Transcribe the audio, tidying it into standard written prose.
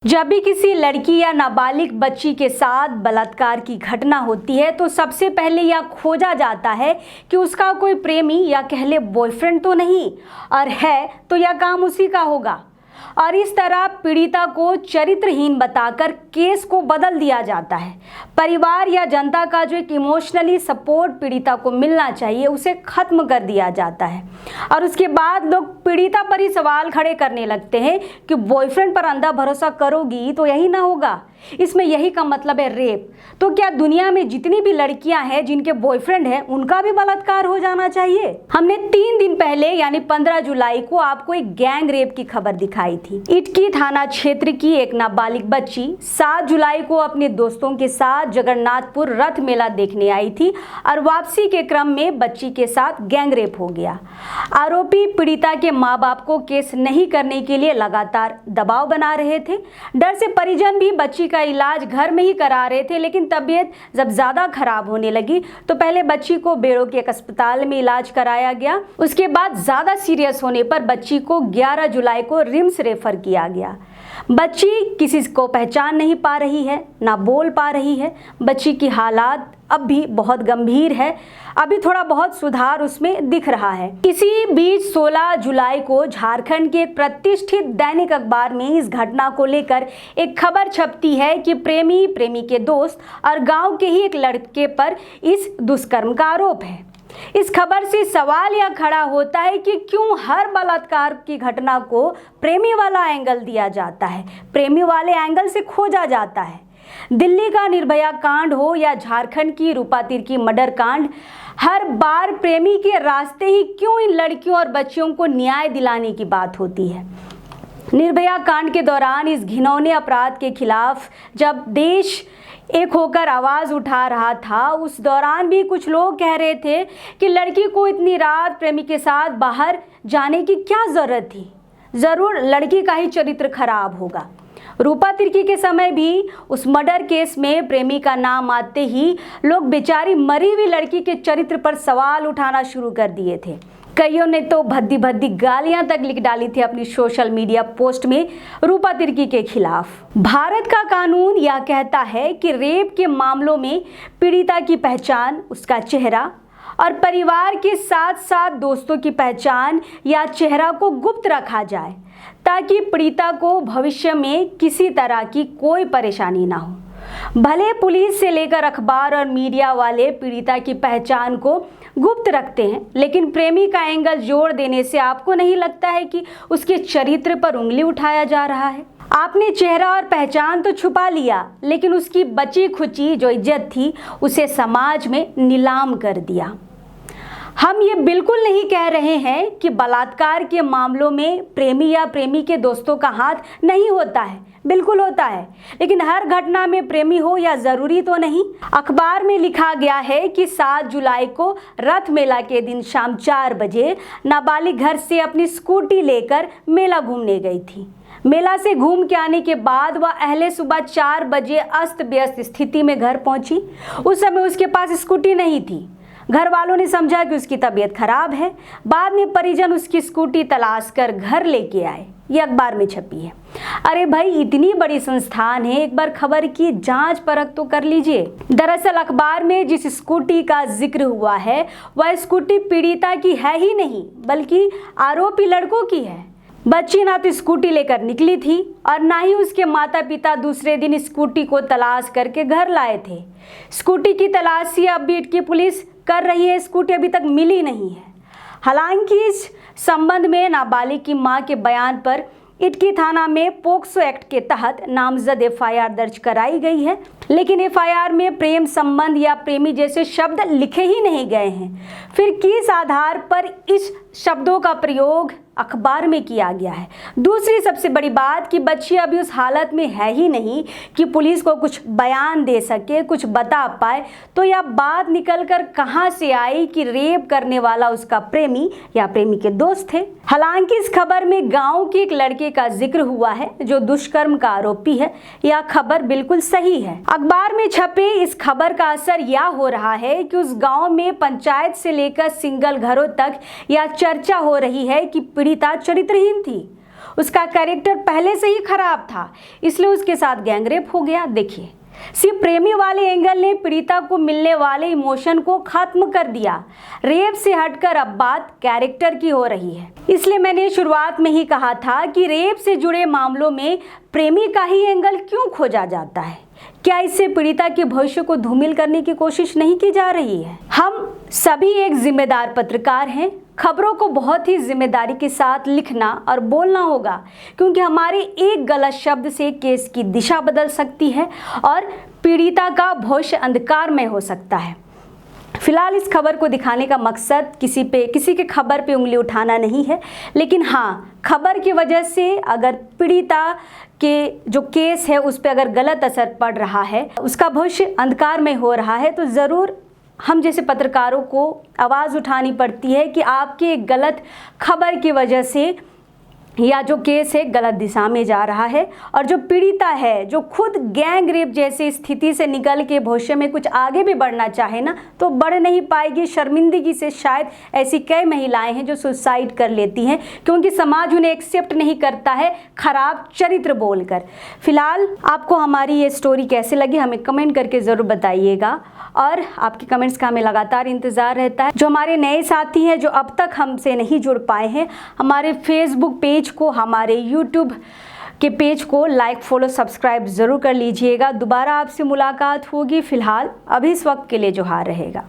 जब भी किसी लड़की या नाबालिग बच्ची के साथ बलात्कार की घटना होती है तो सबसे पहले यह खोजा जाता है कि उसका कोई प्रेमी या कह ले बॉयफ्रेंड तो नहीं, और है तो यह काम उसी का होगा। और इस तरह पीड़िता को चरित्रहीन बताकर केस को बदल दिया जाता है। परिवार या जनता का जो एक इमोशनली सपोर्ट पीड़िता को मिलना चाहिए उसे खत्म कर दिया जाता है। और उसके बाद लोग पीड़िता पर ही सवाल खड़े करने लगते हैं कि बॉयफ्रेंड पर अंधा भरोसा करोगी तो यही ना होगा। इसमें यही का मतलब है रेप। तो क्या दुनिया में जितनी भी लड़कियां हैं जिनके बॉयफ्रेंड हैं उनका भी बलात्कार हो जाना चाहिए? हमने 3 दिन पहले यानी 15 जुलाई को आपको एक गैंग रेप की खबर दिखाई थी। इटकी थाना क्षेत्र की एक नाबालिग बच्ची 7 जुलाई को अपने दोस्तों के साथ जगन्नाथपुर रथ मेला देखने आई थी और वापसी के क्रम में बच्ची के साथ गैंग रेप हो गया। आरोपी पीड़िता के माँ बाप को केस नहीं करने के लिए लगातार दबाव बना रहे थे। डर से परिजन भी बच्ची का इलाज घर में ही करा रहे थे, लेकिन तबीयत जब ज्यादा खराब होने लगी तो पहले बच्ची को बेड़ो के एक अस्पताल में इलाज कराया गया। उसके बाद ज्यादा सीरियस होने पर बच्ची को 11 जुलाई को रिम्स रेफर किया गया। बच्ची किसी को पहचान नहीं पा रही है, ना बोल पा रही है। बच्ची की हालात अब भी बहुत गंभीर है। अभी थोड़ा बहुत सुधार उसमें दिख रहा है। इसी बीच 16 जुलाई को झारखंड के एक प्रतिष्ठित दैनिक अखबार में इस घटना को लेकर एक खबर छपती है कि प्रेमी के दोस्त और गांव के ही एक लड़के पर इस दुष्कर्म का आरोप है। इस खबर से सवाल यह खड़ा होता है कि क्यों हर बलात्कार की घटना को प्रेमी वाला एंगल दिया जाता है, प्रेमी वाले एंगल से खोजा जाता है। दिल्ली का निर्भया कांड हो या झारखंड की रूपा तिर्की मर्डर कांड, हर बार प्रेमी के रास्ते ही क्यों इन लड़कियों और बच्चियों को न्याय दिलाने की बात होती है। निर्भया कांड के दौरान इस घिनौने अपराध के खिलाफ जब देश एक होकर आवाज उठा रहा था, उस दौरान भी कुछ लोग कह रहे थे कि लड़की को इतनी रात प्रेमी के साथ बाहर जाने की क्या जरूरत थी, जरूर लड़की का ही चरित्र खराब होगा। रूपा तिर्की के समय भी उस मर्डर केस में प्रेमी का नाम आते ही लोग बेचारी मरी हुई लड़की के चरित्र पर सवाल उठाना शुरू कर दिए थे। कईयों ने तो भद्दी भद्दी गालियां तक लिख डाली थी अपनी सोशल मीडिया पोस्ट में रूपा तिर्की के खिलाफ। भारत का कानून यह कहता है कि रेप के मामलों में पीड़िता की पहचान, उसका चेहरा और परिवार के साथ साथ दोस्तों की पहचान या चेहरा को गुप्त रखा जाए ताकि पीड़िता को भविष्य में किसी तरह की कोई परेशानी ना हो। भले पुलिस से लेकर अखबार और मीडिया वाले पीड़िता की पहचान को गुप्त रखते हैं, लेकिन प्रेमी का एंगल जोड़ देने से आपको नहीं लगता है कि उसके चरित्र पर उंगली उठाया जा रहा है? आपने चेहरा और पहचान तो छुपा लिया, लेकिन उसकी बची खुची जो इज्जत थी उसे समाज में नीलाम कर दिया। हम ये बिल्कुल नहीं कह रहे हैं कि बलात्कार के मामलों में प्रेमी या प्रेमी के दोस्तों का हाथ नहीं होता है, बिल्कुल होता है, लेकिन हर घटना में प्रेमी हो या जरूरी तो नहीं। अखबार में लिखा गया है कि 7 जुलाई को रथ मेला के दिन शाम 4 बजे नाबालिग घर से अपनी स्कूटी लेकर मेला घूमने गई थी। मेला से घूम के आने के बाद वह अहले सुबह 4 बजे अस्त व्यस्त स्थिति में घर पहुंची। उस समय उसके पास स्कूटी नहीं थी। घर वालों ने समझा कि उसकी तबीयत खराब है। बाद में परिजन उसकी स्कूटी तलाश कर घर लेके आए। ये अखबार में छपी है। अरे भाई, इतनी बड़ी संस्थान है, एक बार खबर की जांच परख तो कर लीजिए। दरअसल अखबार में जिस स्कूटी का जिक्र हुआ है वह स्कूटी पीड़िता की है ही नहीं, बल्कि आरोपी लड़कों की है। बच्ची ना तो स्कूटी लेकर निकली थी और ना ही उसके माता पिता दूसरे दिन स्कूटी को तलाश करके घर लाए थे। स्कूटी की तलाशी अब भी इटकी पुलिस कर रही है, स्कूटी अभी तक मिली नहीं है। हालांकि इस संबंध में नाबालिग की मां के बयान पर इटकी थाना में पोक्सो एक्ट के तहत नामजद एफआईआर दर्ज कराई गई है, लेकिन एफआईआर में प्रेम संबंध या प्रेमी जैसे शब्द लिखे ही नहीं गए हैं। फिर किस आधार पर इस शब्दों का प्रयोग अखबार में किया गया है? दूसरी सबसे बड़ी बात कि बच्ची अभी उस हालत में है ही नहीं कि पुलिस को कुछ बयान दे सके, कुछ बता पाए। तो यह बात निकलकर कहां से आई कि रेप करने वाला उसका प्रेमी या प्रेमी के दोस्त थे? हालांकि इस खबर में गांव के एक लड़के का जिक्र हुआ है जो दुष्कर्म का आरोपी है। यह खबर बिल्कुल सही है। अखबार में छपे इस खबर का असर यह हो रहा है कि उस गांव में पंचायत से लेकर सिंगल घरों तक यह चर्चा हो रही है कि पीड़िता चरित्रहीन थी। उसका कैरेक्टर पहले से ही खराब था, इसलिए उसके साथ गैंगरेप हो गया। देखिए, सिर्फ प्रेमी वाले एंगल ने पीड़िता को मिलने वाले इमोशन को खत्म कर दिया। रेप से हटकर अब बात कैरेक्टर की हो रही है। इसलिए मैंने शुरुआत में ही कहा था कि रेप से जुड़े मामलों में प्रेमी का ही एंगल क्यों खोजा जाता है। क्या इससे पीड़िता के भविष्य को धूमिल करने की कोशिश नहीं की जा रही है? हम सभी एक जिम्मेदार पत्रकार हैं। खबरों को बहुत ही जिम्मेदारी के साथ लिखना और बोलना होगा, क्योंकि हमारे एक गलत शब्द से केस की दिशा बदल सकती है और पीड़िता का भविष्य अंधकार में हो सकता है। फिलहाल इस खबर को दिखाने का मकसद किसी के खबर पे उंगली उठाना नहीं है, लेकिन हाँ, खबर की वजह से अगर पीड़िता के जो केस है उस पर अगर गलत असर पड़ रहा है, उसका भविष्य अंधकार में हो रहा है, तो ज़रूर हम जैसे पत्रकारों को आवाज़ उठानी पड़ती है कि आपके गलत खबर की वजह से या जो केस है गलत दिशा में जा रहा है, और जो पीड़िता है जो खुद गैंग रेप जैसी स्थिति से निकल के भविष्य में कुछ आगे भी बढ़ना चाहे ना, तो बढ़ नहीं पाएगी। शर्मिंदगी से शायद ऐसी कई महिलाएं हैं जो सुसाइड कर लेती हैं, क्योंकि समाज उन्हें एक्सेप्ट नहीं करता है खराब चरित्र बोलकर। फिलहाल आपको हमारी ये स्टोरी कैसे लगी हमें कमेंट करके ज़रूर बताइएगा, और आपके कमेंट्स का हमें लगातार इंतज़ार रहता है। जो हमारे नए साथी हैं जो अब तक हमसे नहीं जुड़ पाए हैं, हमारे फेसबुक पेज को, हमारे यूट्यूब के पेज को लाइक, फॉलो, सब्सक्राइब ज़रूर कर लीजिएगा। दोबारा आपसे मुलाकात होगी। फिलहाल अभी इस वक्त के लिए जोहार रहेगा।